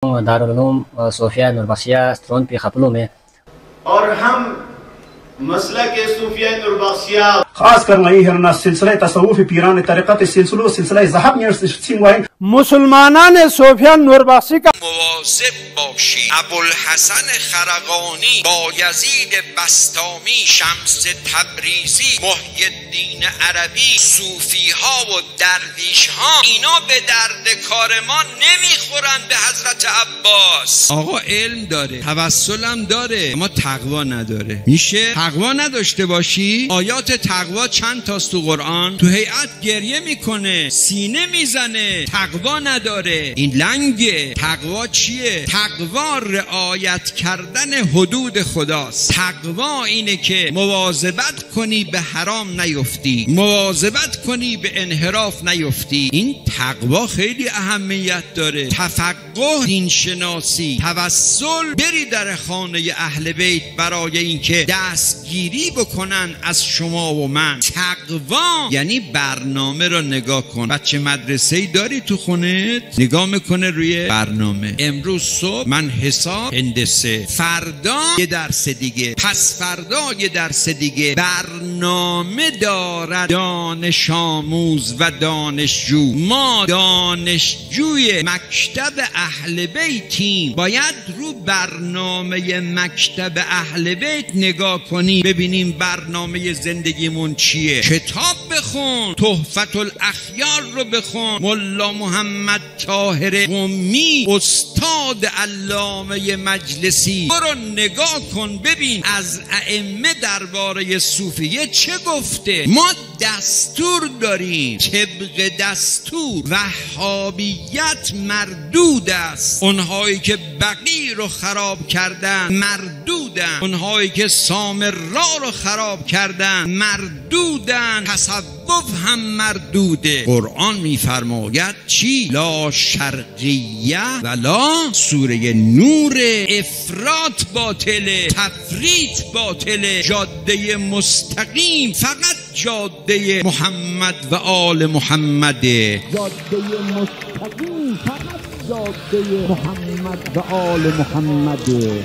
दारुल-उलूम सूफिया नूरबख्शिया स्त्रोन पे खपलों में और हम मसलक सूफिया नूरबख्शिया खास कर नई हरना सिलसिला तसव्वुफ पीरान तरीक़त सिलसिलो सिलसिला ज़हब सिंगवाइन मुसलमानान सूफिया नूरबख्शी का مواظب باشی. ابوالحسن خرقانی، بایزید بسطامی، شمس تبریزی، محی الدین عربی، صوفی ها و درویش ها اینا به درد کار ما نمیخورن به حضرت عباس. آقا علم داره، توسل هم داره، اما تقوا نداره. میشه تقوا نداشته باشی؟ آیات تقوا چند تاست تو قرآن؟ تو هیئت گریه میکنه، سینه میزنه، تقوا نداره. این لنگه. تقوا چیه؟ تقوا رعایت کردن حدود خداست. تقوا اینه که مواظبت کنی به حرام نیفتی، مواظبت کنی به انحراف نیفتی. این تقوا خیلی اهمیت داره. تفقه، دین شناسی، توسل، بری در خانه اهل بیت برای اینکه دستگیری بکنن از شما و من. تقوا یعنی برنامه رو نگاه کن. بچه مدرسه‌ای داری تو خونت؟ نگاه میکنه روی برنامه. امروز صبح من حساب هندسه، فردا یه درس دیگه، پس فردا یه درس دیگه. برنامه دارد دانش آموز و دانشجو. ما دانشجوی مکتب اهل بیتیم، باید رو برنامه مکتب اهل بیت نگاه کنیم، ببینیم برنامه زندگیمون چیه. کتاب بخون، تحفة الاخیار رو بخون، ملا محمد طاهر قمی استاد علامه مجلسی، برو نگاه کن ببین از ائمه درباره صوفیه چه گفته. ما دستور داریم، طبق دستور وهابیت مردود است. اونهایی که بقی رو خراب کردن مردودن، اونهایی که سامرا رو خراب کردن مردودن، تصوف هم مردوده. قرآن میفرماید چی؟ لا شرقیه ولا سوره نور. افراط باطله، تفریط باطله، جاده مستقیم فقط جاده محمد و آل محمده. جاده مستقیم فقط جاده محمد و آل محمده.